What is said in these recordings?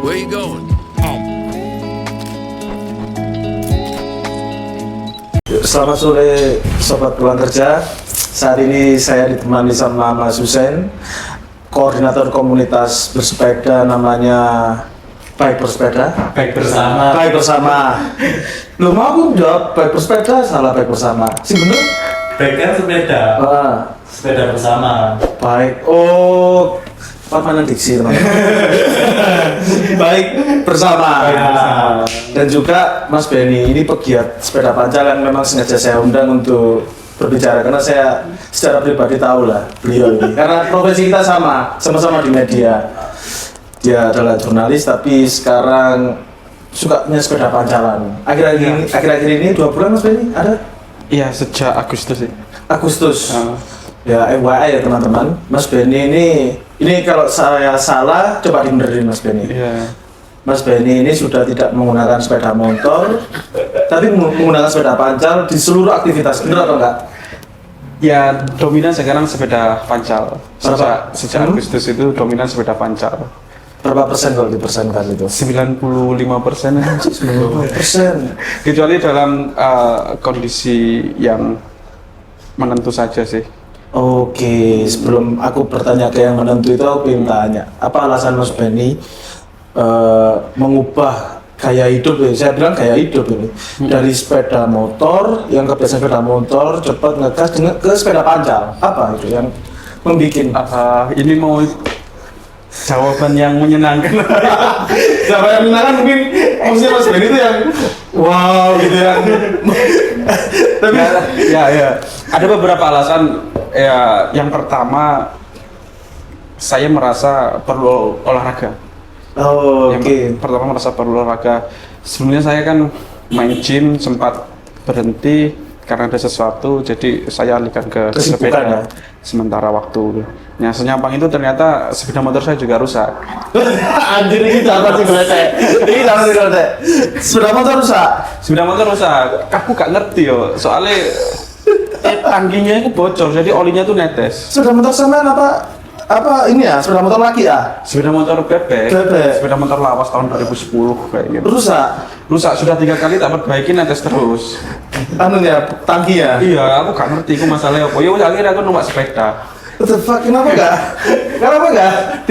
Where you going? Selamat sore Sobat Pulang Kerja. Saat ini saya ditemani sama Mas Hussein, koordinator komunitas bersepeda namanya Baik Bersepeda. Baik bersama. Baik Bersama. Loh, mau aku jawab Baik Bersepeda, salah Baik Bersama. Sih bener? Baik kan sepeda. Sepeda bersama. Baik. Oh, mana diksi teman. Baik Bersama. Baik Bersama. Dan juga Mas Benny, ini pegiat sepeda pancal yang memang sengaja saya undang untuk berbicara karena saya secara pribadi tahu lah beliau ini karena profesi kita sama-sama di media. Dia adalah jurnalis tapi sekarang sukanya sepeda pancalan. Akhir-akhir ini 2 bulan Mas Benny ada? Iya, sejak Agustus sih. Agustus. Ya, FYI ya teman-teman. Mas Benny ini kalau saya salah coba dibenerin Mas Benny. Iya. Mas Benny ini sudah tidak menggunakan sepeda motor, tapi menggunakan sepeda pancal di seluruh aktivitas. Benar atau enggak? Ya, dominan sekarang sepeda pancal. Sejak Agustus itu dominan sepeda pancal. Berapa persen kalau dipersenkan itu? 95%. 90%. Kecuali dalam kondisi yang menentu saja sih. Oke, sebelum aku bertanya ke yang menentu itu, aku ingin tanya, apa alasan Mas Benny mengubah gaya hidup? Saya bilang gaya hidup ini dari sepeda motor yang kebiasaan sepeda motor cepat ngegas ke sepeda pancal. Apa itu yang membuat? Ini mau jawaban yang menyenangkan. Siapa yang menyenangkan mungkin maksudnya Mas Benny itu yang wow gitu yang tapi ya. Ada beberapa alasan. Ya, yang pertama saya merasa perlu olahraga. Oh, Yang pertama merasa perlu olahraga. Sebelumnya saya kan main gym, sempat berhenti karena ada sesuatu, jadi saya alihkan ke Kesibukan, sepeda ya? sementara waktu. Nah, senyampang itu ternyata sepeda motor saya juga rusak. anjir ini apa sih geletek? Ini apa sih geletek? Sepeda motor rusak. Sepeda motor rusak. Aku gak ngerti yo, soalnya tangkinya itu bocor, jadi olinya tuh netes. Sepeda motor sampean apa ini ya? Sepeda motor laki ya? Sepeda motor bebek. Bebek. Sepeda motor lawas tahun 2010 kayak gitu. Rusak. Sudah 3 kali tak perbaiki, netes terus. Anu ya, tangki ya? Iya, aku gak ngerti itu masalahnya apa. Ya wis akhirnya aku numpak sepeda. What the fuck, kenapa enggak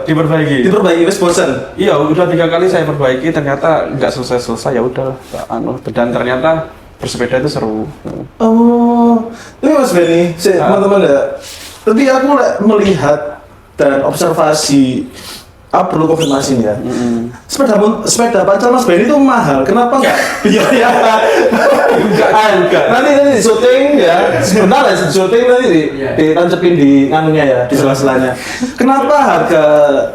Diperbaiki. diperbaiki wis bosen? Iya, udah 3 kali saya perbaiki, ternyata nggak selesai, ya udah. Dan ternyata bersepeda itu seru. Oh, tapi Mas Benny, teman-teman ya. Tapi aku melihat dan observasi, aku perlu konfirmasi nih ya. Sepeda pancal Mas Benny itu mahal. Kenapa enggak? Iya. Enggak. Nanti di syuting ya. Sebentar ya syuting nanti ditancepin di nganunya ya, di sela-selanya. Kenapa harga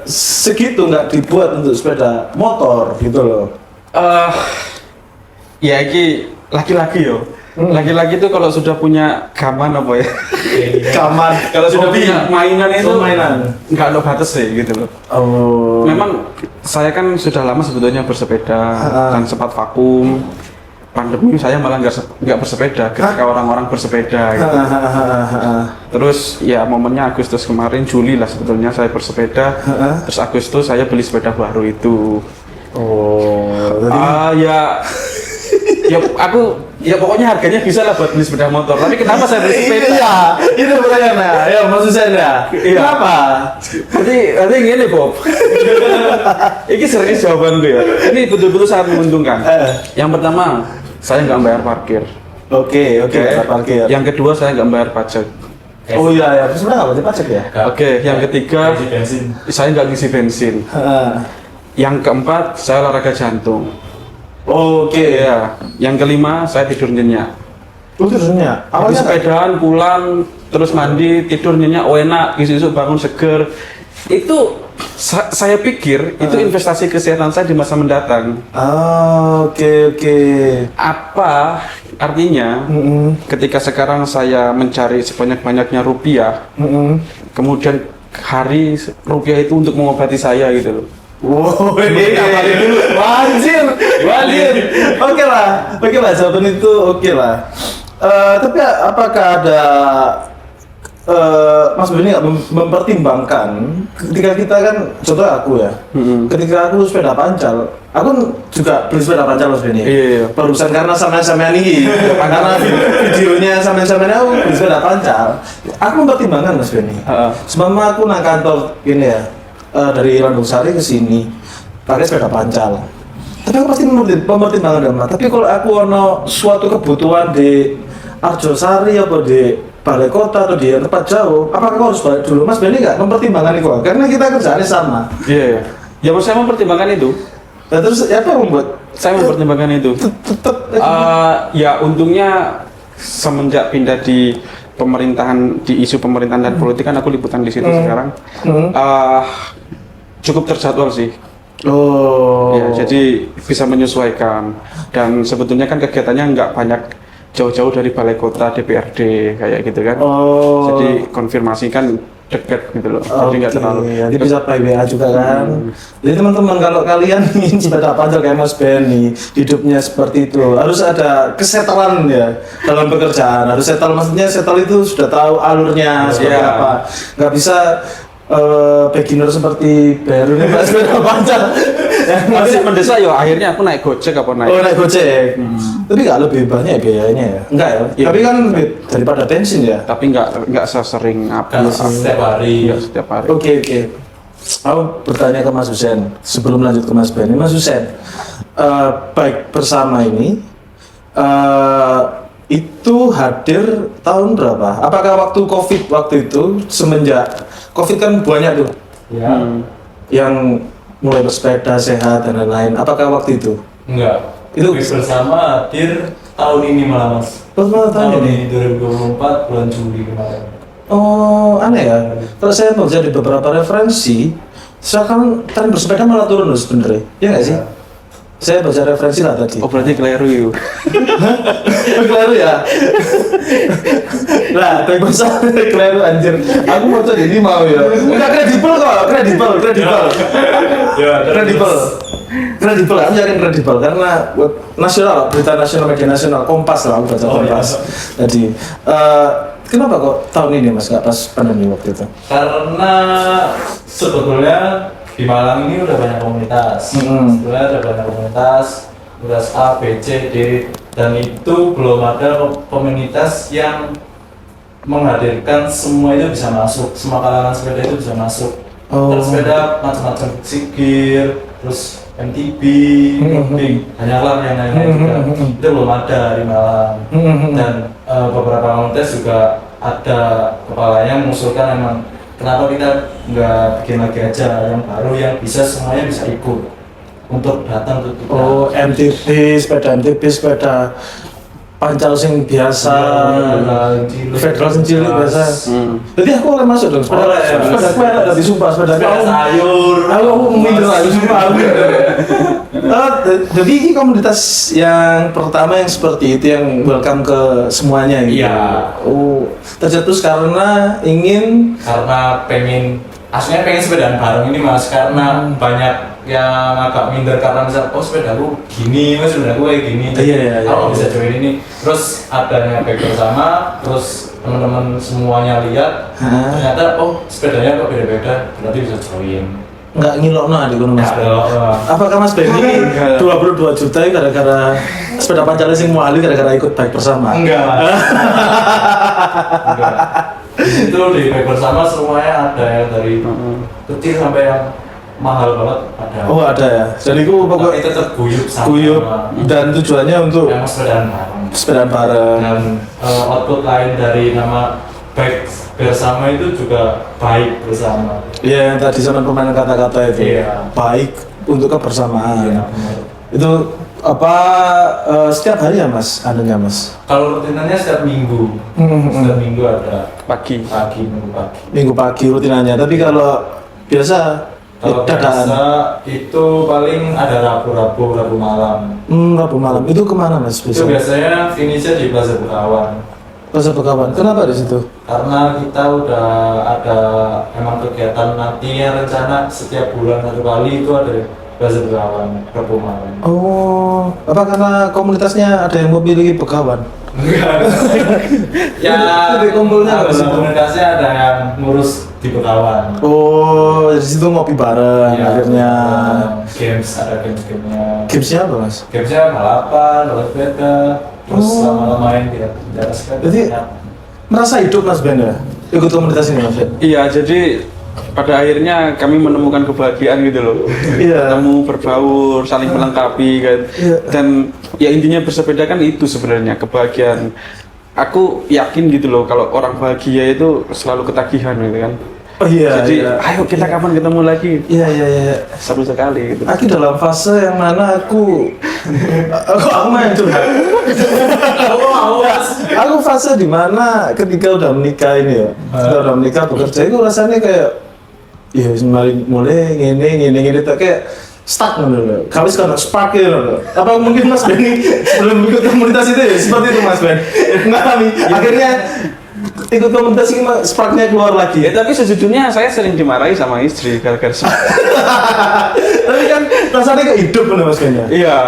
segitu enggak dibuat untuk sepeda motor gitu loh? Ya ini laki-laki yo. Laki-laki itu kalau sudah punya gaman apa ya? Gaman. Kalau sudah punya mainan itu mainan. Nggak ada batas sih gitu loh. Oh. Memang saya kan sudah lama sebetulnya bersepeda dan sempat vakum. Pandemi saya malah nggak bersepeda ketika orang-orang bersepeda gitu. Terus ya momennya Agustus kemarin, Juli lah sebetulnya saya bersepeda. Terus Agustus saya beli sepeda baru itu. Oh. Ya aku pokoknya harganya bisa lah buat beli sepeda motor. Tapi kenapa saya beli sepeda? Iya, itu pertanyaannya. Ya, maksud saya Iya. Kenapa? Nanti gini Bob. Ini serius jawaban gue ya. Ini betul-betul sangat menguntungkan. Yang pertama, saya nggak bayar parkir. Oke, parkir. Yang kedua, saya nggak bayar pajak. Oh iya, sebenarnya nggak wajib pajak ya? Oke, yang ketiga, saya nggak ngisi bensin. Yang keempat, saya olahraga jantung. Oke. Ya. Yang kelima, saya tidur nyenyak. Tidurnya? Habis sepedaan, pulang, terus mandi, tidur nyenyak, enak, isu-isu bangun seger. Itu saya pikir itu investasi kesehatan saya di masa mendatang. Oke. Apa artinya ketika sekarang saya mencari sebanyak-banyaknya rupiah, kemudian hari rupiah itu untuk mengobati saya gitu loh. Wow, ini kabarin dulu. Wajir. Oke lah, jawaban itu oke lah. Tapi apakah ada Mas Benny nggak mempertimbangkan ketika kita kan, contoh aku ya, ketika aku sepeda pancal, aku kan juga beli sepeda pancal Mas Benny. Iya. Barusan karena sama-sama ini, karena videonya sama-sama ini aku beli sepeda pancal. Aku mempertimbangkan Mas Benny. Semama aku nang kantor ini ya, dari Landung Sari ke sini pakai sepeda pancal. Tapi aku pasti mempertimbangkan dong. Tapi kalau aku ono suatu kebutuhan di Arjosari atau di balai kota atau di tempat jauh, apakah kau harus balik dulu? Mas Benny nggak mempertimbangkan itu? Karena kita kerjaannya sama. Iya. Ya saya mempertimbangkan itu. Nah, terus apa yang membuat Saya mempertimbangkan itu. tetap Ya untungnya semenjak pindah di pemerintahan, di isu pemerintahan dan politik kan aku liputan di situ sekarang. Cukup terjadwal sih. Oh. Ya, jadi bisa menyesuaikan. Dan sebetulnya kan kegiatannya nggak banyak jauh-jauh dari balai kota, DPRD kayak gitu kan. Oh. Jadi konfirmasi kan dekat gitu loh. Jadi nggak terlalu. Nanti bisa by WA juga kan. Jadi teman-teman kalau kalian ingin sepeda panjang kayak Mas Benny, hidupnya seperti itu, harus ada kesetelan ya dalam pekerjaan. Harus settle, maksudnya settle itu sudah tahu alurnya seperti apa. Nggak bisa beginner seperti baru nih Mas sepeda panjang. Masih mendesak ya akhirnya aku naik Gojek apa naik. Oh, naik Gojek. Tapi nggak lebih banyak ya biayanya ya? Enggak ya? Iya. Tapi kan daripada bensin ya? Tapi nggak sesering apa. Kan setiap hari. Nggak setiap hari. Oke. Aku bertanya ke Mas Husen sebelum lanjut ke Mas Benny. Mas Husen, baik bersama ini itu hadir tahun berapa? Apakah waktu COVID waktu itu, semenjak COVID kan banyak tuh Ya. yang mulai bersepeda sehat dan lain-lain. Apakah waktu itu? Enggak. Itu- Itu bersama hadir tahun ini malah Mas. Pas malah tanya nih. Tahun 2024 bulan Juli kemarin. Oh, aneh ya. Kalau saya baca di beberapa referensi, sekarang tren bersepeda malah turun loh sebenarnya. Ya nggak sih? Ya. Saya baca referensi lah tadi. Oh berarti keliru yuk. Keliru ya. Lah, tapi masa keliru anjir. Aku mau coba ini mau ya. Enggak kredibel kok, kredibel. Ya, Kredibel. Aku yakin kredibel karena buat nasional, berita nasional, media nasional, Kompas lah, aku baca Oh, Kompas. iya. Jadi, kenapa kok tahun ini Mas nggak pas pandemi waktu itu? Karena sebetulnya di Malang ini udah banyak komunitas. Sebetulnya ada banyak komunitas, komunitas A, B, C, D, dan itu belum ada komunitas yang menghadirkan semua itu bisa masuk, semua kalangan sepeda itu bisa masuk. Oh. Dan sepeda macam-macam, Sigir, terus MTB, Big, banyaklah yang lain-lain juga. Itu belum ada di Malang. Dan beberapa komunitas juga ada kepalanya mengusulkan emang kenapa kita nggak bikin lagi aja yang baru yang bisa semuanya bisa ikut untuk datang ke kita. Oh, MTB, sepeda pancal sing biasa, federal sing cilik biasa. Jadi aku oleh masuk dong, sepeda aku enak dari sumpah, sepeda Sepeda sayur. Aku minder lagi sumpah. Jadi ini komunitas yang pertama yang seperti itu, yang welcome ke semuanya gitu. Iya. Oh, tercetus karena ingin Karena aslinya pengen sepedaan bareng ini Mas, karena banyak yang agak minder karena misal sepedaku gini, sepedaku kayak gini. Iya. Kalau bisa join ini, terus adanya back bersama, terus teman-teman semuanya lihat, ternyata sepedanya kok beda-beda, berarti bisa join. nggak ngilokno adik Mas Nggak Ben. ngilokno. Apakah Mas Benny 22 juta itu gara-gara sepeda pancalnya sing muali gara-gara ikut bike bersama? Enggak Mas. Enggak. Itu di back bersama semuanya ada yang dari kecil sampai yang mahal banget ada. Oh ada ya. Jadi aku Tapi pokoknya tetap guyup sama guyup dan tujuannya untuk yang sepedaan bareng. sepedaan bareng. Dan output lain dari nama baik bersama itu juga baik bersama. Iya, yang tadi sama permainan kata-kata itu. Iya. Baik untuk kebersamaan. Iya, benar. Itu apa setiap hari ya Mas? Anunya Mas? Kalau rutinannya setiap minggu, setiap minggu ada Pagi. minggu pagi. Minggu pagi rutinannya. Tapi kalau biasa Kalau dadaan. biasa itu paling ada Rabu malam. Rabu malam. Itu kemana Mas Itu biasanya? biasanya finishnya di Plaza Bekawan. Plaza Bekawan. Kenapa di situ? Karena kita udah ada emang kegiatan nantinya rencana setiap bulan satu kali itu ada bahasa Begawan, Perpumaran. Oh, apa karena komunitasnya ada yang memiliki begawan? Ya, Jadi kumpulnya bahasa apa? komunikasi ada yang ngurus di Begawan. Oh, di situ ngopi bareng Ya, akhirnya. games, ada games-gamenya. Gamesnya apa mas? Gamesnya balapan, roller sepeda, terus Oh. lama-lama main di atas sepeda. Jadi merasa hidup mas Ben ya? Ikut komunitas ini mas Ben? Iya, jadi pada akhirnya kami menemukan kebahagiaan gitu loh. Iya. Ketemu, berbaur, saling melengkapi kan. Iya. Dan ya intinya bersepeda kan itu sebenarnya kebahagiaan. Aku yakin gitu loh kalau orang bahagia itu selalu ketagihan gitu kan. Oh iya. Jadi iya. ayo kita kapan ketemu lagi. Iya iya iya. Seru sekali gitu. Aku dalam fase yang mana aku main curhat. Aku fase di mana ketika udah menikah ini ya, ketika udah menikah bekerja itu rasanya kayak ya mulai ngene tak kayak stuck loh. Kami sekarang spark loh. Apa mungkin Mas Benny sebelum ikut komunitas itu ya seperti itu Mas Ben mengalami akhirnya ikut komunitas ini sparknya keluar lagi. Ya tapi sejujurnya saya sering dimarahi sama istri gara-gara Tapi kan rasanya kayak hidup loh Mas Ben ya. Iya.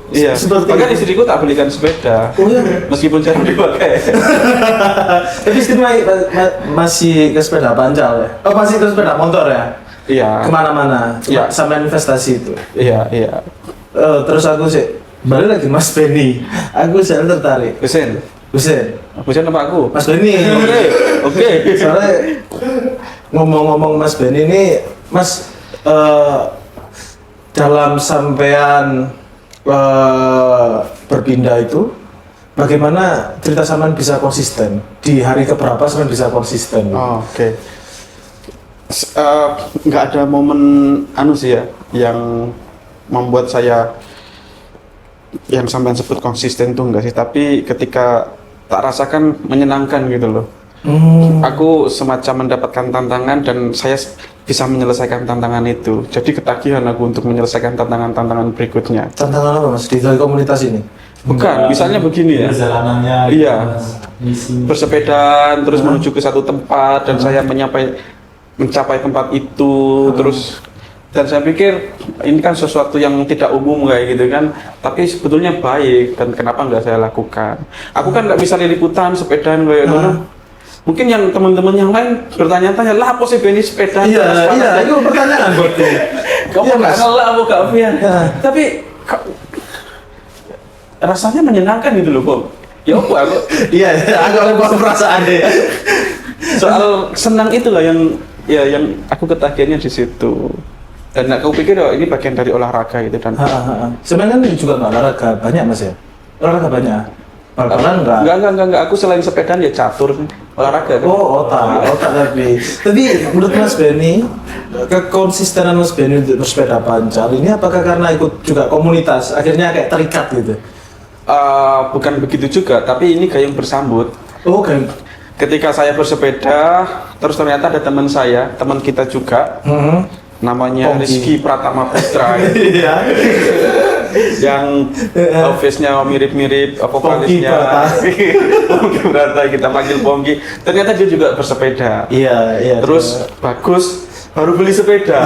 Iya. Seperti Bahkan itu. istriku tak belikan sepeda. Oh iya. Meskipun jarang dipakai. Tapi istimewa masih ke sepeda pancal ya? Oh masih ke sepeda motor ya? Iya. Kemana-mana? Iya. Sampai investasi itu? Iya, iya. Terus aku sih, balik lagi Mas Benny. Aku sih tertarik. Husen. Husen, Husen apa aku? Mas Benny. Oke. Soalnya ngomong-ngomong Mas Benny ini, Mas dalam sampean berpindah itu, bagaimana cerita sampean bisa konsisten? Di hari keberapa sampean bisa konsisten? Oh, oke. Nggak ada momen anu sih ya yang membuat saya yang sampean sebut konsisten tuh enggak sih, tapi ketika tak rasakan menyenangkan gitu loh. Aku semacam mendapatkan tantangan dan saya bisa menyelesaikan tantangan itu. Jadi ketagihan aku untuk menyelesaikan tantangan-tantangan berikutnya. Tantangan apa Mas di dalam komunitas ini? Bukan, misalnya begini ya. Perjalanannya. Iya. Misi. Bersepeda terus menuju ke satu tempat dan saya mencapai tempat itu terus, dan saya pikir ini kan sesuatu yang tidak umum kayak gitu kan, tapi sebetulnya baik dan kenapa nggak saya lakukan. Aku kan nggak bisa liliputan sepedaan kayak gitu. Mungkin yang teman-teman yang lain bertanya-tanya lah apa sih Benny sepeda. Iya, itu pertanyaan buat Kamu Iya, nggak Mas. ngelak apa nggak Fian? Ya. Tapi rasanya menyenangkan gitu loh kok. Ya apa aku Iya, aku perasaan deh. soal senang itulah yang aku ketagihannya di situ. Dan aku pikir oh, ini bagian dari olahraga gitu dan Sebenarnya kan juga nggak olahraga banyak Mas ya? Olahraga banyak. Bal-balan enggak. Aku selain sepedaan ya catur sih. Olahraga kan. Oh, otak tapi. Tapi menurut Mas Benny, kekonsistenan Mas Benny untuk bersepeda pancal ini apakah karena ikut juga komunitas akhirnya kayak terikat gitu? Bukan begitu juga, tapi ini gayung bersambut. Oh, kan. Ketika saya bersepeda, terus ternyata ada teman saya, teman kita juga, namanya Pongki. Rizky Pratama Putra, Iya. yang face-nya mirip-mirip vokalisnya. Pongki Prata, kita panggil Pongki. Ternyata dia juga bersepeda. Iya. Terus bagus, baru beli sepeda.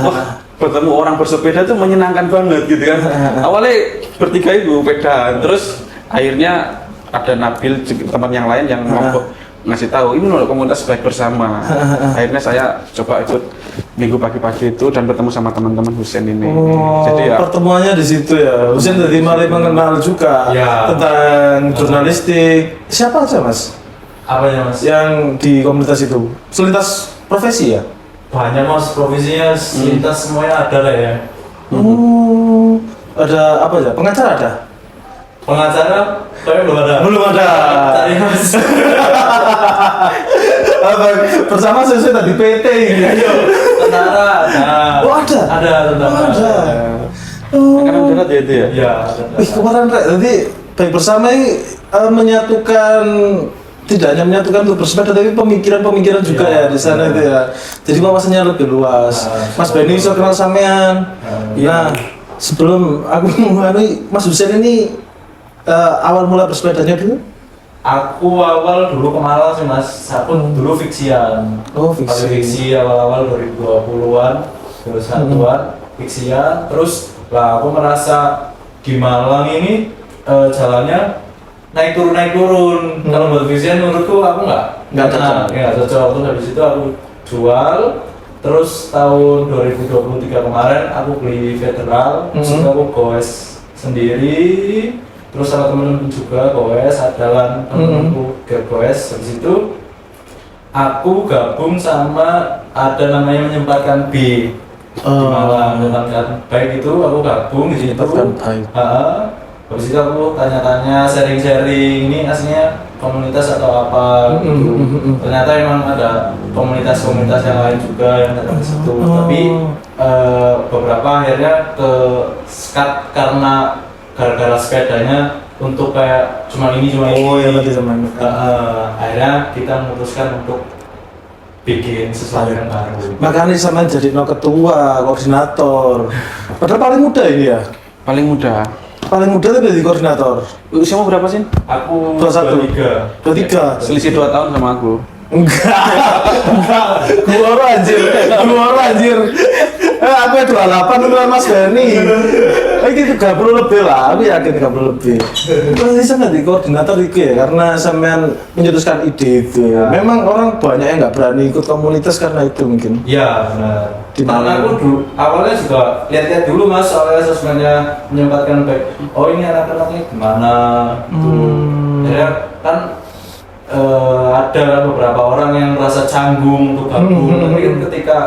Wah, bertemu orang bersepeda tuh menyenangkan banget gitu kan. Awalnya bertiga itu sepeda, terus akhirnya ada Nabil teman yang lain yang mau ngasih tahu ini loh komunitas baik bersama. Akhirnya saya coba ikut minggu pagi-pagi itu dan bertemu sama teman-teman Husen ini. Oh, Jadi ya pertemuannya di situ ya. Husen tadi mulai mengenal juga Ya. tentang jurnalistik. Siapa aja Mas Apa ya Mas? yang di komunitas itu? Selintas profesi ya? Banyak Mas, profesinya lintas semuanya ada lah ya. Oh, ada apa ya? Pengacara ada? Pengacara tapi belum ada. Belum ada. Cari Mas. Apa, bersama sesuai tadi PT ini. Ayo, tentara. Nah, Oh, ada? Ada tentara. Oh, ada. angkatan darat ya itu ya. Iya. Wih, kemarin Rek, jadi baik bersama ini menyatukan, tidak hanya menyatukan untuk bersepeda tapi pemikiran-pemikiran juga ya di sana itu ya. Jadi wawasannya lebih luas. Mas Benny bisa kenal sampean. Ya, sebelum aku mengalami Mas Husen ini awal mula bersepedanya dulu. Aku awal dulu ke Malang sih Mas. Aku dulu fiksian. Oh, fiksi. Pakai fiksi awal-awal 2020-an, terus satuan. fiksian. Terus lah aku merasa di Malang ini jalannya naik turun. Kalau buat fiksian menurutku aku nggak cocok. Terus habis itu aku jual. Terus tahun 2023 kemarin aku beli federal, terus aku goes sendiri. Terus sama temen-temen juga goes, adalah temen-temenku goes. Habis itu aku gabung sama ada namanya menyempatkan B di Malang. Menyempatkan baik itu aku gabung di situ. Habis itu aku tanya-tanya, sharing-sharing, ini aslinya komunitas atau apa gitu. Ternyata emang ada komunitas-komunitas yang lain juga yang datang ke situ. Tapi beberapa akhirnya ke skat karena gara-gara sepedanya untuk kayak cuma ini. Ya berarti teman. Akhirnya kita memutuskan untuk bikin sesuatu yang baru. Makanya sama jadi ketua, koordinator. Padahal paling muda ini ya. Paling muda. Paling muda tapi jadi koordinator. Usiamu berapa sih? Aku 23. Selisih 2 tahun sama aku. Enggak. Gua anjir. Aku 28 ukuran Mas Benny. Itu 30 lebih lah, aku yakin 30 lebih. Terus bisa nggak di koordinator itu ya, karena sampean mencetuskan ide itu. Memang orang banyak yang nggak berani ikut komunitas karena itu mungkin. Iya benar. Dimana? Karena aku dulu awalnya juga lihat-lihat dulu mas, soalnya sosmednya menyempatkan baik. Oh ini anak-anaknya gimana? Jadi kan ada beberapa orang yang merasa canggung untuk gabung. Tapi kan ketika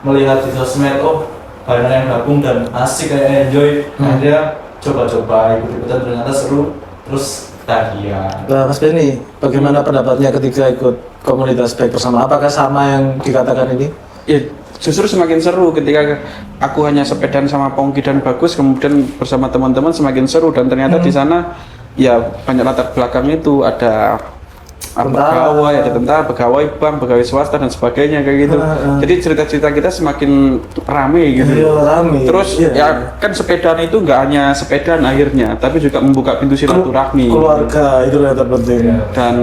melihat di sosmed, oh banyak yang gabung dan asik kayak enjoy, dia coba-coba ikut-ikutan ternyata seru, terus ketagihan. Nah, Mas Benny, bagaimana pendapatnya ketika ikut komunitas baik bersama? Apakah sama yang dikatakan ini? Ya, justru semakin seru ketika aku hanya sepedaan sama Pongki dan Bagus, kemudian bersama teman-teman semakin seru dan ternyata di sana ya banyak latar belakang itu ada pegawai, ada tentara, pegawai bank, pegawai swasta dan sebagainya kayak gitu. Jadi cerita-cerita kita semakin rame gitu. Iya, rame. Terus ya kan sepedaan itu nggak hanya sepedaan akhirnya, tapi juga membuka pintu silaturahmi. Keluarga itu yang terpenting. Dan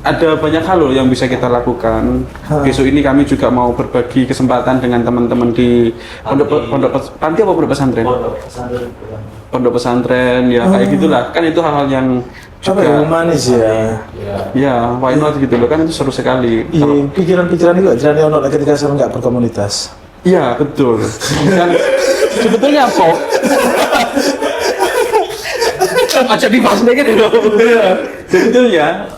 ada banyak hal loh yang bisa kita lakukan. Besok ini kami juga mau berbagi kesempatan dengan teman-teman di pondok panti apa pondok pesantren? Pondok pesantren ya kayak gitulah. Kan itu hal-hal yang juga humanis ya. Ya, why not gitu loh, kan itu seru sekali. Iya, pikiran-pikiran itu jadi ono ketika saya nggak berkomunitas. Iya, betul. Dan sebetulnya kok aja dibahas dikit loh. Sebetulnya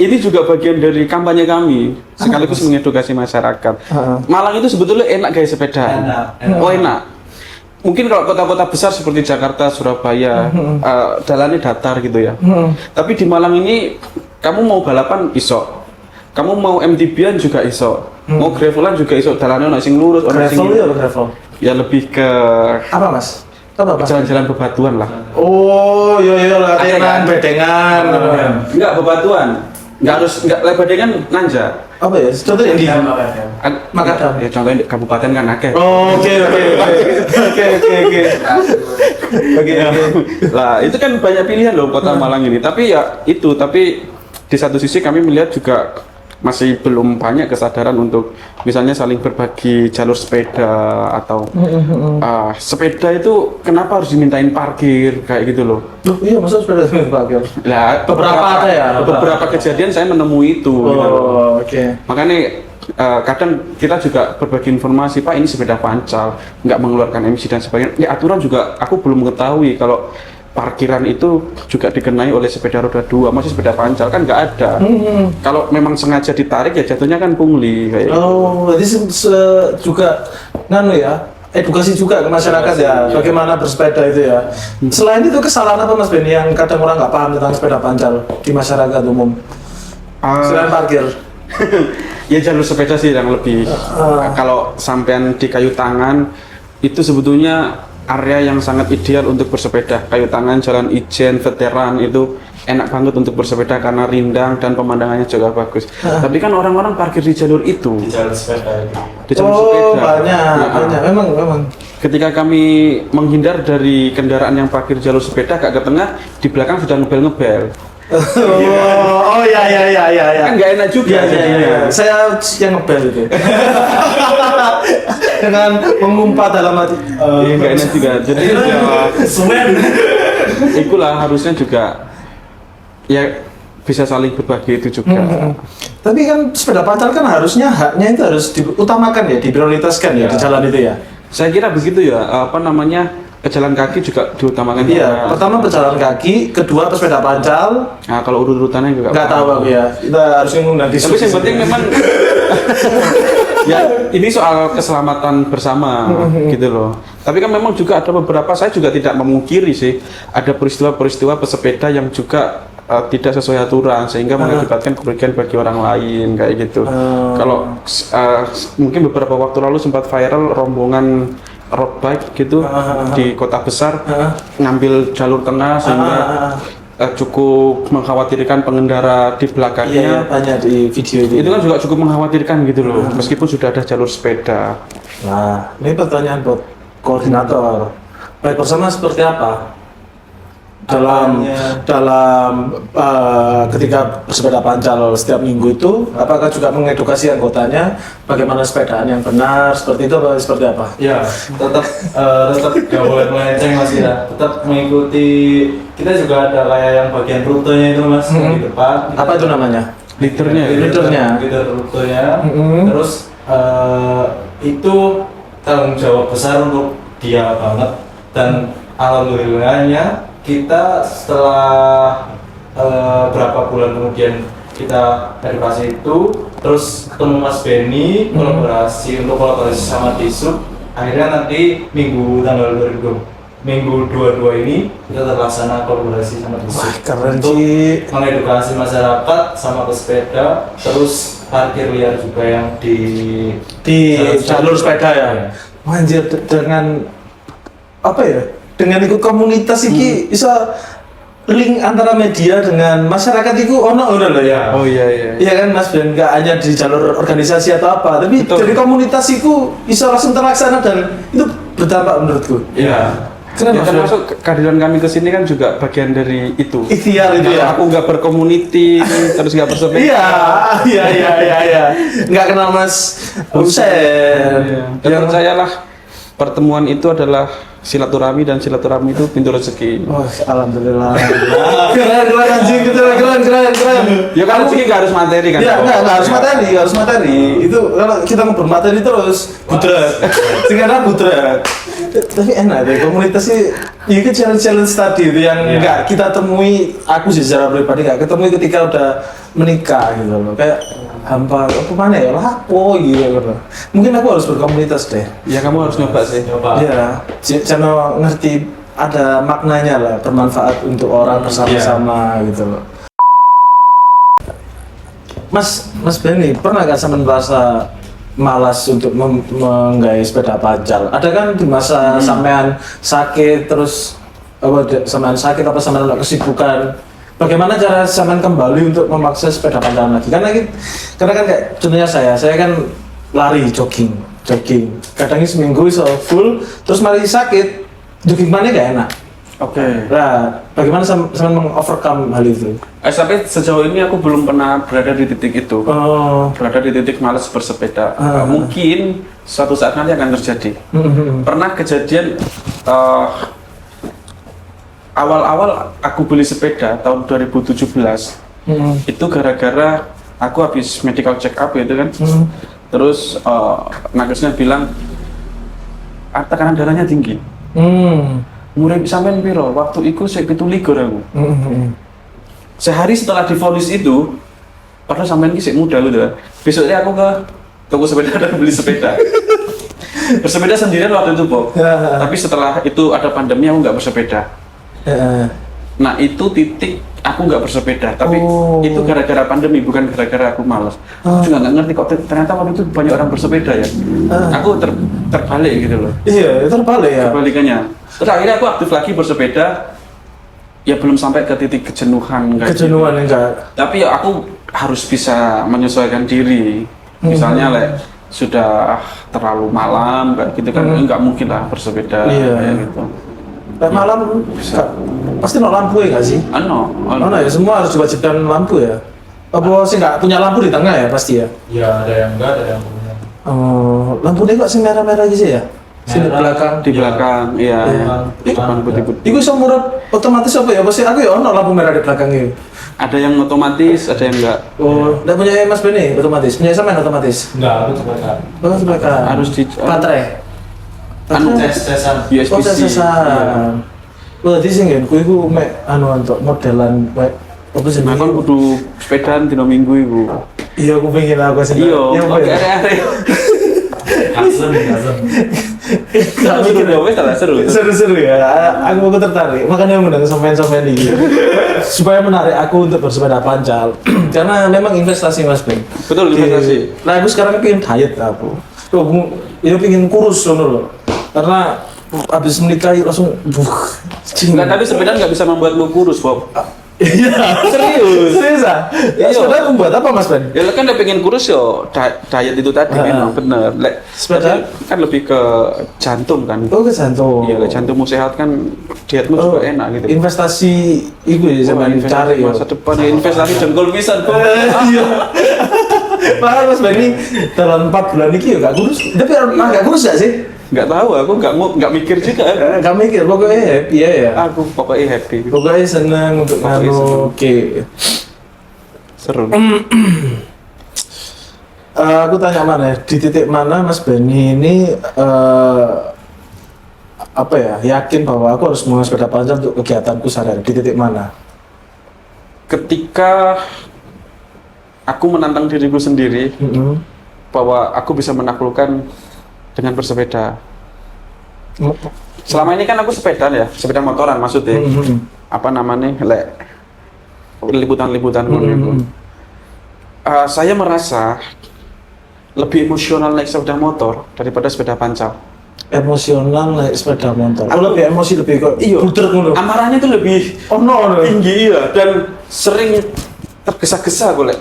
ini juga bagian dari kampanye kami sekaligus mengedukasi masyarakat. Malang itu sebetulnya enak guys sepedaan. Oh enak. Mungkin kalau kota-kota besar seperti Jakarta, Surabaya, jalannya datar gitu ya. Tapi di Malang ini, kamu mau balapan iso, kamu mau MTB-an juga iso, mau gravelan juga iso, jalannya ono sing lurus, ono sing gravel. Ya lebih ke apa mas? Apa jalan-jalan bebatuan lah. Oh iya lah, bedengan. Enggak bebatuan, enggak bedengan nanja. Apa ya? Contohnya di Makadam. Ya contohnya di kabupaten kan akeh. Oke. Lah itu kan banyak pilihan loh kota Malang ini. Tapi di satu sisi kami melihat juga masih belum banyak kesadaran untuk misalnya saling berbagi jalur sepeda atau sepeda itu kenapa harus dimintain parkir kayak gitu loh. Iya, masa sepeda parkir? Lah beberapa ada ya. Beberapa kejadian saya menemui itu. Oke. Makanya kadang kita juga berbagi informasi, Pak ini sepeda pancal, nggak mengeluarkan emisi dan sebagainya. Ya aturan juga aku belum mengetahui kalau parkiran itu juga dikenai oleh sepeda roda 2, masih sepeda pancal kan nggak ada. Kalau memang sengaja ditarik ya jatuhnya kan pungli kayak. Berarti juga ya, edukasi juga ke masyarakat ya, bagaimana bersepeda itu ya. Selain itu kesalahan apa Mas Benny yang kadang orang nggak paham tentang sepeda pancal di masyarakat umum? Selain parkir. Ya jalur sepeda sih yang lebih. Kalau sampean di kayu tangan itu sebetulnya area yang sangat ideal untuk bersepeda. Kayu tangan, jalan Ijen, veteran itu enak banget untuk bersepeda karena rindang dan pemandangannya juga bagus. Tapi kan orang-orang parkir di jalur itu. Di jalur sepeda itu. Di jalur sepeda. Banyak. Memang. Ketika kami menghindar dari kendaraan yang parkir jalur sepeda agak ke tengah, di belakang sudah ngebel-ngebel. Oh ya. Kan nggak enak juga. Iya. Saya yang ngebel itu. dengan mengumpat dalam hati. Iya nggak enak juga. Jadi ya, Semen. itulah harusnya juga ya bisa saling berbagi itu juga. Tapi kan sepeda pacar kan harusnya haknya itu harus diutamakan ya, diprioritaskan ya di jalan itu ya. Saya kira begitu ya. Apa namanya, pejalan kaki juga diutamakan. Iya, pertama pejalan kaki, kedua pesepeda pancal. Nah, kalau urut-urutannya juga Nggak tahu aku ya. Kita harus ngundang Tapi diskusi. yang penting memang ya ini soal keselamatan bersama gitu loh. Tapi kan memang juga ada beberapa, saya juga tidak memungkiri sih, ada peristiwa-peristiwa pesepeda yang juga tidak sesuai aturan sehingga mengakibatkan kerugian bagi orang lain kayak gitu. Kalau mungkin beberapa waktu lalu sempat viral rombongan road bike gitu di kota besar ngambil jalur tengah sehingga cukup mengkhawatirkan pengendara di belakangnya. Iya, banyak di video Itu kan juga cukup mengkhawatirkan gitu loh, meskipun sudah ada jalur sepeda. Nah, ini pertanyaan buat koordinator. Baik bersama seperti apa? Dalam ketika bersepeda pancal setiap minggu itu, apakah juga mengedukasi anggotanya bagaimana sepedaan yang benar, seperti itu atau seperti apa? Ya, tetap nggak boleh melenceng mas ya. Tetap mengikuti. Kita juga ada kayak yang bagian rutenya itu mas di depan. Apa itu namanya? Leadernya. Leader rutenya. Terus itu tanggung jawab besar untuk dia banget, dan alhamdulillahnya kita setelah berapa bulan kemudian kita edukasi itu, terus ketemu Mas Benny kolaborasi sama Disub, akhirnya nanti minggu tanggal 22 ini kita terlaksana kolaborasi sama Disub. Wah, keren untuk sih. mengedukasi masyarakat sama pesepeda, terus parkir liar juga yang di jalur sepeda ya. Anjir, dengan apa ya? Dengan ikut komunitas iki bisa link antara media dengan masyarakat itu ono loh ya. Oh iya. Iya kan Mas Ben, nggak hanya di jalur organisasi atau apa, tapi Betul. dari komunitas itu bisa langsung terlaksana dan itu berdampak menurutku. Iya. Keren Ya, Mas Ben. termasuk kehadiran kami ke sini kan juga bagian dari itu. Ikhtiar itu ya. Aku nggak berkomuniti, terus nggak bersepeda. Iya. Nggak kenal Mas Husen. Dan percayalah, pertemuan itu adalah silaturahmi, dan silaturahmi itu pintu rezeki. Oh, alhamdulillah. keren anjing, keren. Ya kan rezeki nggak harus materi kan? Ya, nggak harus materi. Itu kalau kita ngobrol materi terus budret. Sekarang budret. Tapi enak deh, komunitas sih. Ini challenge tadi itu yang nggak kita temui. Aku sih secara pribadi nggak ketemu ketika udah menikah gitu loh. Kayak hampa apa mana ya lah gitu. Mungkin aku harus berkomunitas deh. Ya kamu harus nyoba sih. Coba. Iya, channel ngerti ada maknanya lah, bermanfaat untuk orang bersama-sama gitu loh. Mas Benny, pernah gak sampean merasa malas untuk menggawe sepeda pancal? Ada kan di masa sampean sakit terus sampean sakit apa sampean ada kesibukan? Bagaimana cara sampean kembali untuk memaksa sepeda pancal lagi? Karena kan kayak contohnya saya kan lari jogging. Kadang seminggu iso full, terus mari sakit, jogging mana gak enak. Oke. Nah, bagaimana sampean mengovercome hal itu? Tapi sejauh ini aku belum pernah berada di titik itu. Oh. Berada di titik malas bersepeda. Mungkin suatu saat nanti akan terjadi. Pernah kejadian awal-awal aku beli sepeda tahun 2017. Itu gara-gara aku habis medical check up gitu kan. Terus nakesnya bilang tekanan darahnya tinggi. Mulai sampean piro? Waktu itu saya 17 aku. Sehari setelah divonis itu, padahal sampean ki sik muda gitu kan. Besoknya aku ke toko sepeda dan beli sepeda. Bersepeda sendirian waktu itu, Bob. Tapi setelah itu ada pandemi, aku nggak bersepeda. Nah, itu titik aku nggak bersepeda. Tapi itu gara-gara pandemi, bukan gara-gara aku malas. Aku juga nggak ngerti kok ternyata waktu itu banyak orang bersepeda ya. Aku terbalik gitu loh. Iya, terbalik ya. Kebalikannya. Terus akhirnya aku aktif lagi bersepeda. Ya belum sampai ke titik kejenuhan enggak. Kejenuhan enggak. Tapi ya aku harus bisa menyesuaikan diri. Misalnya sudah terlalu malam kayak gitu kan enggak mungkin lah bersepeda kayak gitu. Kayak malam pasti no lampu ya nggak sih? Ano ya, semua harus diwajibkan lampu ya. Apa sih nggak punya lampu di tengah ya pasti ya? Ya ada yang enggak, ada yang punya. Oh, lampunya kok sing merah-merah gitu ya? Sing di Merah. belakang. Di belakang, iya. Di depan putih-putih. Iku iso murut otomatis apa ya? Pasti aku ya ono lampu merah di belakang itu. Ada yang otomatis, ada yang enggak. Oh, enggak punya Mas Beni otomatis. Punya sampean otomatis. Enggak, aku coba kan. Oh, di belakang. Harus di baterai. anu Tes-tesan. Oh, USB-C. tetesan. Berarti sing ngene kuwi ku mek anu untuk modelan kayak apa sih? Nah, kan kudu sepedaan dino minggu iku. Iya, aku pengen aku sih. Iya, oke are-are. Kasem. Kalau mikir ya wes lah seru. Seru-seru ya. Aku tertarik. Makanya ngundang sampean-sampean ini supaya menarik aku untuk bersepeda pancal. Karena memang investasi Mas Ben. Betul, investasi. Nah, aku sekarang pengen diet aku. Tuh, ya pengen kurus ngono loh. Karena habis menikah langsung Enggak, tapi sepeda nggak bisa membuatmu kurus, Bob. Iya, Serius. Serius ah? Ya, Iya. sepeda membuat apa Mas Ben? Ya lo kan udah pengen kurus yo, diet itu tadi memang bener. Lek Sepeda? kan lebih ke jantung kan. Oh, ke jantung. Iya, lek jantungmu sehat kan dietmu juga enak gitu. Investasi itu ya Wah, sampean cari ya. masa depan ya, investasi jengkol pisan, Bob. Iya. Bahkan Mas Beni dalam 4 bulan ini ya gak kurus. Tapi gak kurus gak sih? Nggak tahu, aku nggak mikir juga. Gak mikir, pokoknya happy ya. Aku pokoknya happy. Pokoknya seneng untuk Pokoknya nganu. seneng. Oke. Seru. Aku tanya mana? Di titik mana Mas Beni ini apa ya? Yakin bahwa aku harus menggunakan sepeda panjang untuk kegiatanku sehari-hari. Di titik mana? Ketika aku menantang diriku sendiri bahwa aku bisa menaklukkan dengan bersepeda. Selama ini kan aku sepedaan ya, sepeda motoran maksudnya. Apa namanya? Liputan-liputan gitu. Saya merasa lebih emosional naik sepeda motor daripada sepeda pancal. Emosional naik sepeda motor. Aku lebih emosi lebih kok. Iya. Buder ngono. Amarahnya tuh lebih No. tinggi ya, dan sering tergesa-gesa gue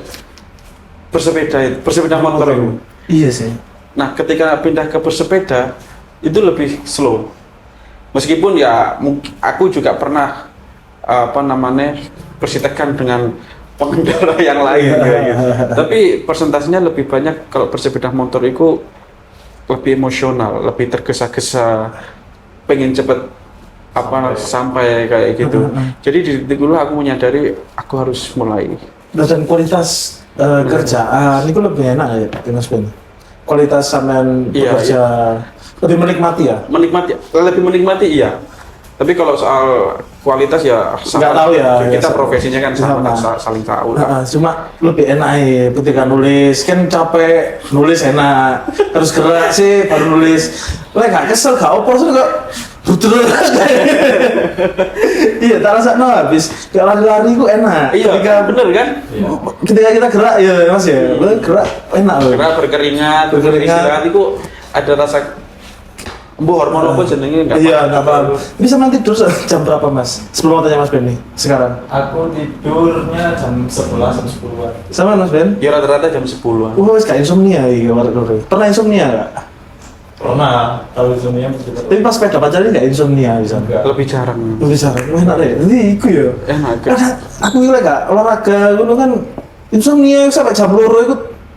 bersepeda motor itu. Iya sih. Nah, ketika pindah ke bersepeda itu lebih slow. Meskipun ya aku juga pernah bersitekan dengan pengendara yang lain kayak gitu. Tapi persentasenya lebih banyak kalau bersepeda motor itu lebih emosional, lebih tergesa-gesa, pengen cepet sampai kayak gitu. Jadi di titik itulah aku menyadari aku harus mulai. Dan kualitas kerjaan itu lebih enak ya, Mas Ben. Kualitas sampean Iya, bekerja lebih menikmati ya. Lebih menikmati iya. Tapi kalau soal kualitas ya Nggak tahu ya, kita ya, profesinya kan sama, sama. saling tahu lah. Cuma lebih enak ya ketika nulis, kan capek nulis enak, harus gerak sih baru nulis. Gak kesel, gak opor sih kok butuh. Iya, tak rasa habis kayak lari-lari ku enak. Iya, bener kan? Ketika kita gerak ya Mas ya, gerak enak loh. Karena berkeringat, istirahat itu ada rasa hormon apa jenenge enggak? Iya, enggak paham. Bisa nanti tidur jam berapa Mas? Sebelum mau tanya Mas Ben nih, sekarang. Aku tidurnya jam 11 jam 10-an. Sama Mas Ben? Ya rata-rata jam 10-an. Wes gak insomnia iki kemarin. Pernah insomnia enggak? Pernah, tahu insomnia begitu. Tapi pas sepeda pacaran enggak insomnia bisa. Enggak. Lebih jarang. Bisa. Enak deh. Jadi iku ya. Enak. Karena aku gila gak olahraga ngono kan insomnia sampai jam 2 iku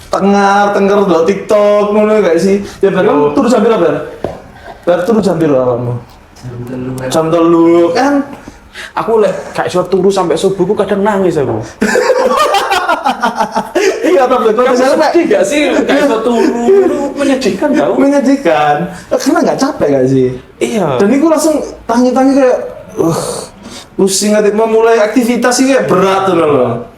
tengger delok TikTok ngono gak sih? Ya kan turu jam berapa? Turu jam berapa awakmu? Jam 3 kan. Aku gak iso turu sampai subuh, aku kadang nangis aku. Iya, tapi kalau misalnya sedih gak sih? Gak iso turu, menyedihkan tau. menyedihkan. Karena nggak capek gak sih? Iya. Dan itu langsung tangi-tangi kayak, pusing hati memulai aktivitas ini kayak berat tuh loh.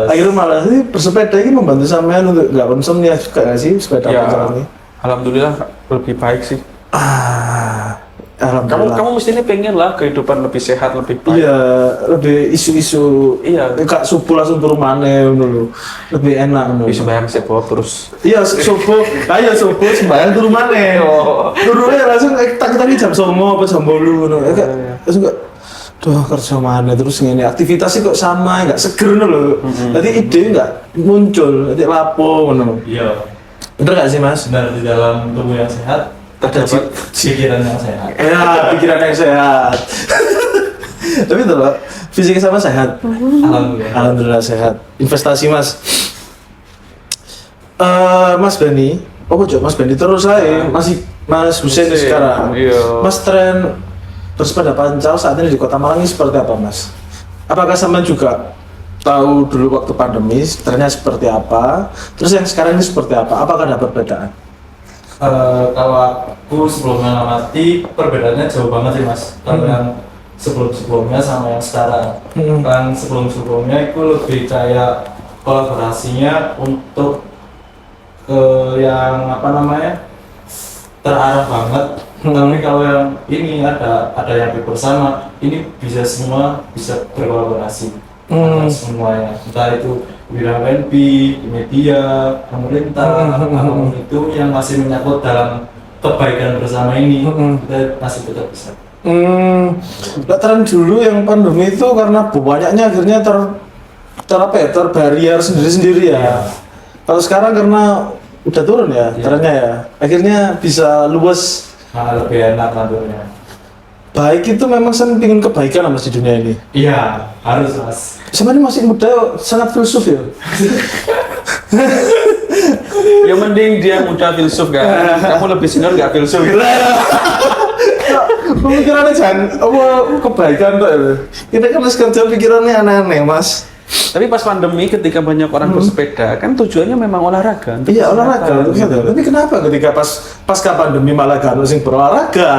Akhirnya malah sih bersepeda ini membantu sampean untuk nggak insomnia juga nggak sih sepeda Ya, motor ini? alhamdulillah lebih baik sih. Alhamdulillah. Kamu mestinya pengen lah kehidupan lebih sehat, lebih baik. Iya, lebih isu-isu. Iya. Kak subuh langsung turun mana dulu, lebih enak dulu. Bisa bayang sih Bob terus. Iya, subuh, subuh sembahyang turun mana? Turunnya langsung tangi jam 9 apa jam 8 ngono. Langsung kok kerja mana terus ini aktivitasnya kok sama, nggak seger loh. Nanti ide nggak muncul, nanti lapo ngono. Iya, Bener nggak sih Mas? benar, di dalam tubuh yang sehat Terdapat pikiran yang sehat. ya pikiran yang sehat. Tapi itu loh, fisiknya sama sehat. Alhamdulillah. Alhamdulillah sehat. Investasi Mas. Mas Benny, Mas Benny terus saya masih Mas Husein Husein, sekarang. iya. Mas, tren bersepeda pancal saat ini di Kota Malang ini seperti apa, Mas? Apakah sama juga tahu dulu waktu pandemi trennya seperti apa? Terus yang sekarang ini seperti apa? Apakah ada perbedaan? Kalau aku sebelumnya ngamati perbedaannya jauh banget sih mas. Kalau yang sebelum-sebelumnya sama yang sekarang. Kan sebelum-sebelumnya itu lebih kayak kolaborasinya untuk yang terarah banget. Tapi kalau yang ini ada yang bersama, ini bisa semua bisa berkolaborasi. Antara semuanya, entah itu bidang FNB, media, pemerintah, apapun itu yang masih menyangkut dalam kebaikan bersama ini, kita masih tetap bisa. Tren dulu yang pandemi itu karena banyaknya akhirnya terbarier sendiri-sendiri ya. Iya. Kalau sekarang karena udah turun ya trennya ya, akhirnya bisa luas. Lebih enak ngaturnya. Baik itu memang saya ingin kebaikan Mas di dunia ini. Iya, harus mas. Sebenarnya masih muda, sangat filsuf ya. Ya mending dia muda filsuf kan. Kamu lebih senior nggak filsuf gitu. Pemikirannya jangan, kebaikan tuh ya. Kita kan harus kerja pikirannya aneh-aneh Mas. Tapi pas pandemi ketika banyak orang bersepeda kan tujuannya memang olahraga. untuk Iya kesehatan, olahraga, gitu. tapi kenapa ketika pasca pandemi malah gak ada sing berolahraga?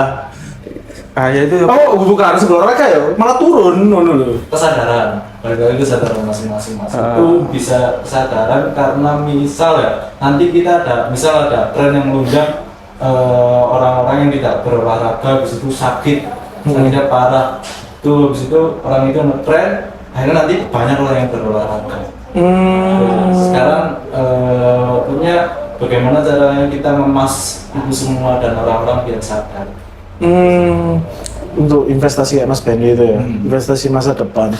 Ah ya itu. Bukan harus berolahraga ya, malah turun loh. Kesadaran, balik lagi kesadaran masing-masing mas. Itu bisa kesadaran karena misal ya, nanti kita misal ada tren yang melunjak orang-orang yang tidak berolahraga, habis itu sakitnya parah. Habis itu orang itu ngetren, akhirnya nanti banyak orang yang berolahraga. Sekarang waktunya bagaimana caranya kita memas itu semua dan orang-orang biar sadar. Untuk investasi kayak Mas Benny itu ya, investasi masa depan,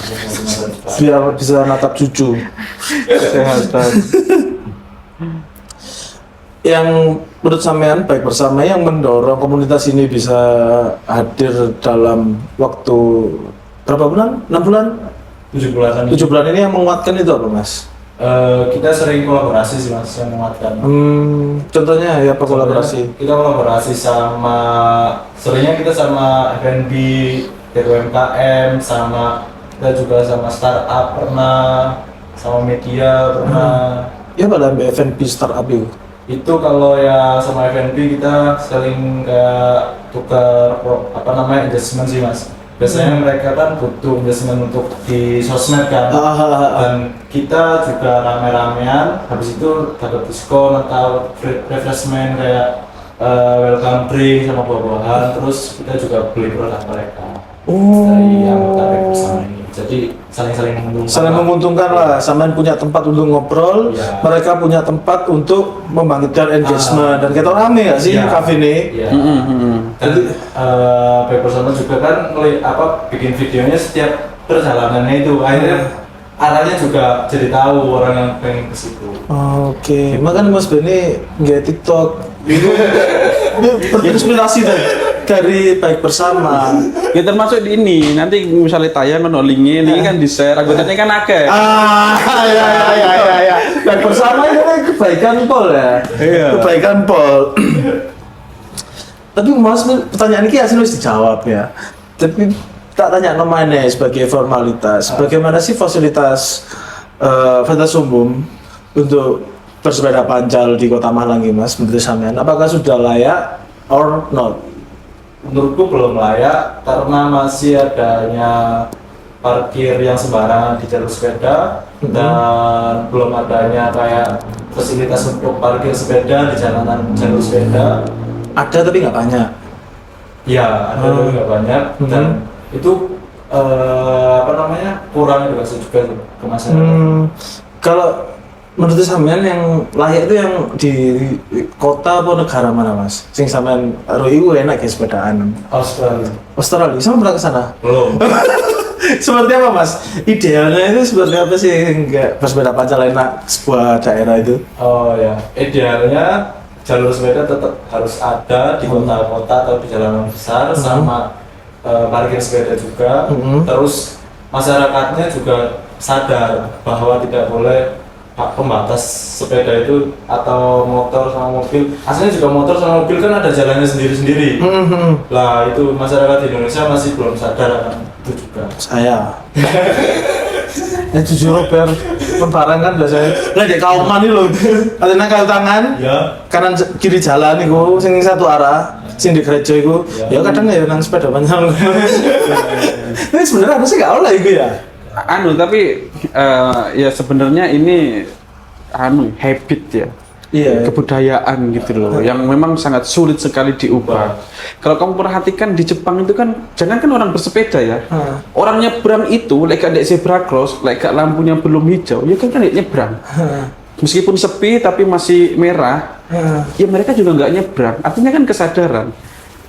biar bisa natap cucu. Kesehatan. Yang menurut sampean baik bersama yang mendorong komunitas ini bisa hadir dalam waktu berapa bulan? 6 bulan? 7 bulanan 7 bulan ini yang menguatkan itu apa Mas? kita sering kolaborasi sih mas yang menguatkan. Contohnya ya apa kolaborasi? Kita kolaborasi seringnya kita sama FNB, UMKM, kita juga sama startup pernah, sama media pernah. Ya pada FNB startup itu. Itu kalau ya sama FNB kita sering tukar investment sih mas. Biasanya mereka kan butuh investment untuk di sosmed kan, dan kita juga rame-ramean, habis itu dapat diskon atau refreshment kayak welcome drink sama buah-buahan, terus kita juga beli produk mereka dari anggota baik bersama ini. Jadi saling menguntungkan. Saling menguntungkan lah, sampean punya tempat untuk ngobrol, mereka punya tempat untuk membangkitkan engagement, dan kita rame nggak sih kafe ini? Dan baik bersama juga kan bikin videonya setiap perjalanannya itu, akhirnya arahnya juga jadi tahu orang yang pengen ke situ. Oke, makanya Mas Benny nggak TikTok itu berinspirasi dari baik bersama. Ya termasuk di ini, nanti misalnya tayang ono linknya kan di-share, anggotanya kan akeh. Ya. Baik bersama itu kan kebaikan Pol ya. Iya. Kebaikan Pol. Tapi Mas, pertanyaan ini harus dijawab ya. Tapi tak tanya namanya sebagai formalitas. Bagaimana sih fasilitas umum untuk bersepeda pancal di Kota Malang ini, Mas? Menurut sampean, apakah sudah layak or not? Menurutku belum layak karena masih adanya parkir yang sembarangan di jalur sepeda dan belum adanya kayak fasilitas untuk parkir sepeda di jalanan jalur sepeda. Ada tapi nggak banyak. Ya, ada tapi nggak banyak dan itu kurang edukasi juga ke masyarakat. Kalau menurut sampean yang layak itu yang di kota atau negara mana Mas? Sing sampean itu enak ya sepedaan. Australia, sama pernah ke sana? Belum. Seperti apa Mas? Idealnya itu seperti apa sih enggak bersepeda pancal enak sebuah daerah itu? Oh ya, idealnya jalur sepeda tetap harus ada di kota-kota atau di jalanan besar sama parkir sepeda juga. Terus masyarakatnya juga sadar bahwa tidak boleh pembatas sepeda itu atau motor sama mobil, aslinya juga motor sama mobil kan ada jalannya sendiri-sendiri. Lah itu masyarakat di Indonesia masih belum sadar kan itu juga. Saya. Ya jujur Robert, lebaran kan biasanya. Lah di kauman iki lho. Katanya kayu tangan, Ya. kanan kiri jalan iku sing satu arah, sing di gereja iku. Ya kadang ya nang sepeda panjang. Ini sebenarnya harusnya gak oleh iku ya. Tapi ya sebenarnya ini habit ya. Iya. Kebudayaan gitu loh, yang memang sangat sulit sekali diubah. Kalau kamu perhatikan di Jepang itu kan, jangan kan orang bersepeda ya, orang nyebrang itu, like ada zebra cross, like lampunya belum hijau, ya kan nyebrang. Meskipun sepi tapi masih merah, ya mereka juga nggak nyebrang. Artinya kan kesadaran.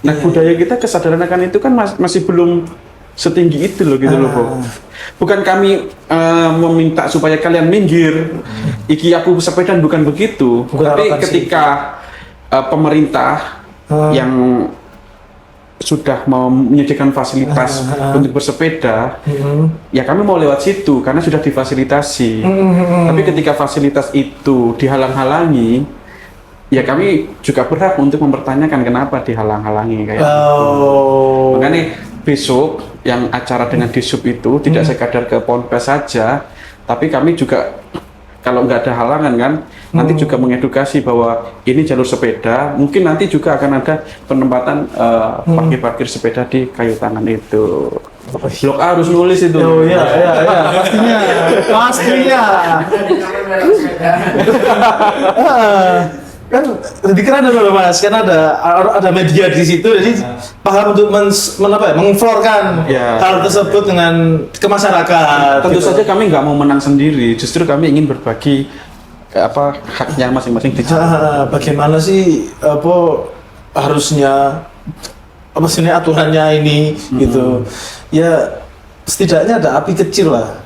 Nah budaya kita kesadaran akan itu kan masih belum setinggi itu loh gitu loh, Bro. Bukan kami meminta supaya kalian minggir, iki aku sepeda, bukan begitu. Tapi ketika pemerintah yang sudah mau menyediakan fasilitas untuk bersepeda, ya kami mau lewat situ karena sudah difasilitasi. Tapi ketika fasilitas itu dihalang-halangi, ya kami juga berhak untuk mempertanyakan kenapa dihalang-halangi kayak gitu. Makanya besok yang acara dengan Disub itu tidak sekadar ke Ponpes saja, tapi kami juga kalau nggak ada halangan kan, nanti juga mengedukasi bahwa ini jalur sepeda, mungkin nanti juga akan ada penempatan parkir-parkir sepeda di kayu tangan itu. Blok A harus nulis itu. Oh iya, pastinya. Kan jadi keren loh Mas, kan ada media di situ, jadi paham untuk mengflorkan hal tersebut ke masyarakat. Tentu gitu. saja kami nggak mau menang sendiri, justru kami ingin berbagi haknya masing-masing di bagaimana sih harusnya aturannya ini gitu. Ya setidaknya ada api kecil lah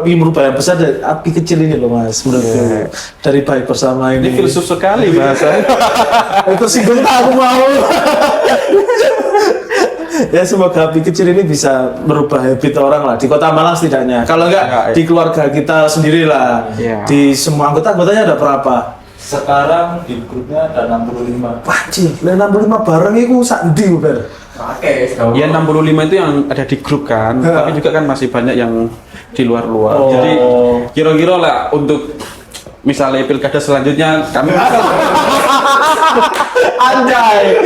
merubah yang besar dari api kecil ini loh Mas, menurutku dari baik bersama ini. Ini filsuf sekali bahasa. Itu singgung aku mau. Ya semoga api kecil ini bisa merubah habit orang lah di Kota Malang setidaknya. Kalau enggak di keluarga kita sendiri lah. Di semua anggotanya ada berapa? Sekarang di grupnya ada 65. Wajib, 65 bareng itu sandi Ber. Ya 65 itu yang ada di grup kan, tapi juga kan masih banyak yang di luar-luar. Jadi kira-kira lah untuk misalnya pilkada selanjutnya kami anjay.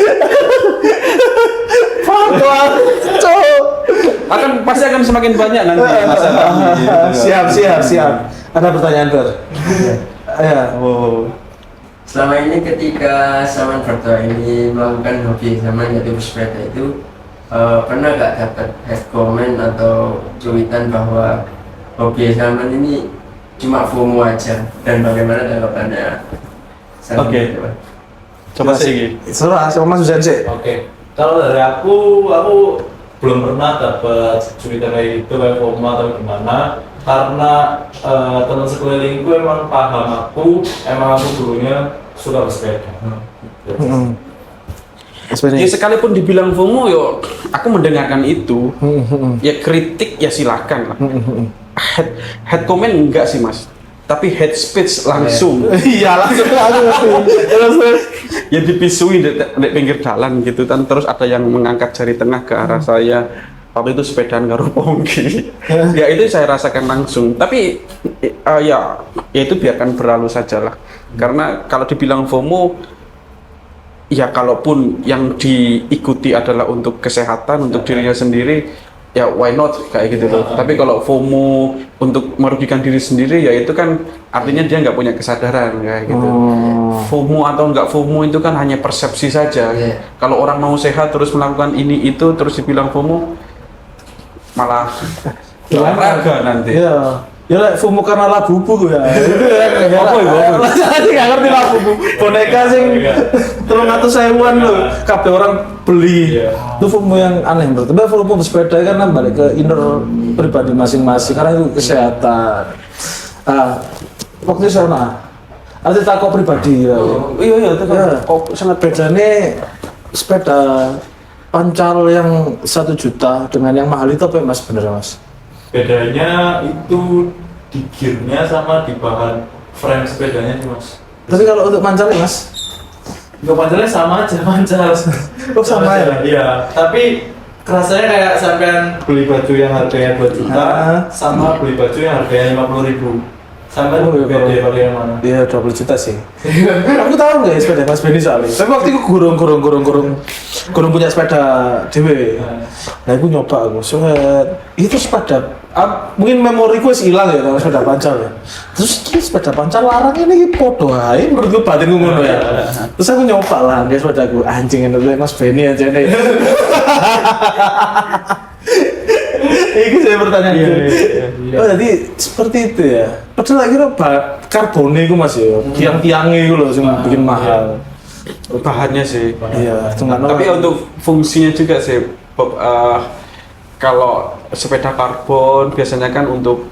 akan pasti akan semakin banyak nanti masalah. Siap. Ada pertanyaan Ber? Ya. Selama ini ketika Saman berdua ini melakukan hobi Saman yaitu bersepeda itu pernah gak dapat head comment atau cuitan bahwa hobi Saman ini cuma FOMO aja, dan bagaimana tanggapannya Saman? Coba sih. Sama Mas Husain sih. Kalau dari aku belum pernah dapat cuitan kayak gitu, kayak FOMO atau gimana, karena teman sekelilingku emang paham emang aku dulunya suka bersepeda. Ya sekalipun dibilang FOMO, yo aku mendengarkan itu. Ya kritik ya silakan lah. Head comment enggak sih Mas, tapi head speech langsung. Iya langsung. Ya dipisui di pinggir jalan gitu kan, terus ada yang mengangkat jari tengah ke arah saya. Waktu itu sepedaan karo Pongki. Ya itu saya rasakan langsung. Tapi ya itu biarkan berlalu sajalah. Karena kalau dibilang FOMO, ya kalaupun yang diikuti adalah untuk kesehatan, untuk dirinya sendiri, ya why not kayak gitu loh. Tapi kalau FOMO untuk merugikan diri sendiri, ya itu kan artinya dia nggak punya kesadaran kayak gitu. FOMO atau nggak FOMO itu kan hanya persepsi saja. Kalau orang mau sehat terus melakukan ini itu terus dibilang FOMO, malah olahraga nanti. Iya. Ya lah FOMO karena lagu buku ya. Apa itu? Saya nggak ngerti lagu buku. Boneka sing 300.000-an loh. Kabeh orang beli. Itu FOMO yang aneh menurut. Tapi FOMO bersepeda kan balik ke inner pribadi masing-masing karena itu kesehatan. Waktu di sana ada takut pribadi ya. Iya, kok sangat bedanya sepeda pancal yang 1 juta dengan yang mahal itu apa ya Mas, bener Mas? Bedanya itu di gearnya sama di bahan frame sepedanya sih mas. Tapi kalau untuk mancal ya mas? Untuk panjalnya sama aja mancal. Oh sama ya? Iya, tapi rasanya kayak sampean beli baju yang harganya 2 juta sama beli baju yang harganya 50.000. Sampai Oh, iya, beda paling yang mana? Iya 20 juta sih. Aku tahu nggak ya sepeda Mas Benny soalnya. Tapi waktu itu gurung punya sepeda dewe. Nah aku nyoba aku. Itu sepeda. Mungkin memoriku sih hilang ya kalau sepeda pancal ya. Terus ini sepeda pancal larang ini podo ae menurutku batinku ngono ya. Terus aku nyoba lah dia sepedaku anjing itu Mas Benny aja nih. Ini saya pertanyaan Iya. Oh jadi seperti itu ya. Padahal tak kira karbonnya itu mas ya, tiang-tiangnya itu loh yang bikin mahal. Bahannya sih. Iya, Tapi untuk fungsinya juga sih, Bob, kalau sepeda karbon biasanya kan untuk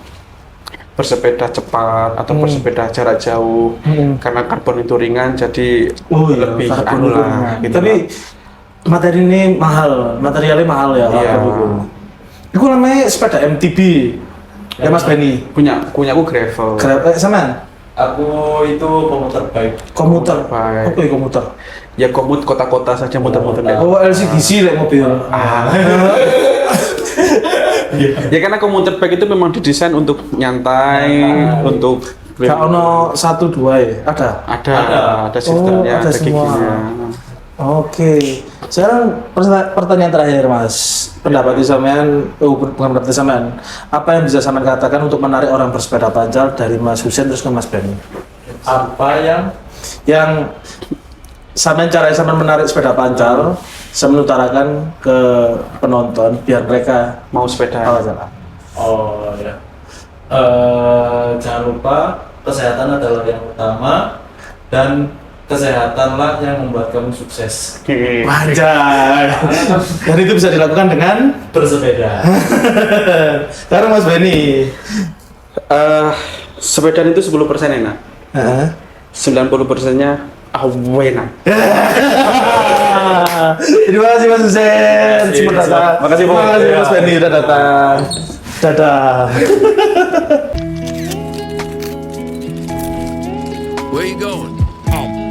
bersepeda cepat atau bersepeda jarak jauh, karena karbon itu ringan jadi lebih anu lah. Gitu Tapi materi ini mahal, materialnya mahal ya. Iya. Itu namanya sepeda MTB. Ya Mas Benny. punya aku gravel. Sama? Aku itu komuter bike. Komuter. Bike. Apa ya komuter? Ya komut kota-kota saja muter-muter deh. Oh LCGC lah mobil. Ya karena komuter bike itu memang didesain untuk nyantai, untuk Gak ono 1 2 ya? Ada. ada sistemnya, ada ada semua. giginya. Oke. Sekarang pertanyaan terakhir Mas. Pendapat sampean, bukan pendapat sampean. Apa yang bisa sampean katakan untuk menarik orang bersepeda pancal dari Mas Husen terus ke Mas Benny? Apa Yang cara sampean menarik sepeda pancal, saya mengutarakan ke penonton biar mereka Mau sepeda. jalan. Oh ya. Jangan lupa kesehatan adalah yang utama dan kesehatanlah yang membuat kamu sukses. Wajar. Dan itu bisa dilakukan dengan Bersepeda. sekarang Mas Benny. Sepedaan itu 10% enak. 90%-nya enak. Terima kasih Mas Husen. Terima datang. Makasih, Bang. Terima kasih Mas Benny udah datang. Dadah. Where you going? Home.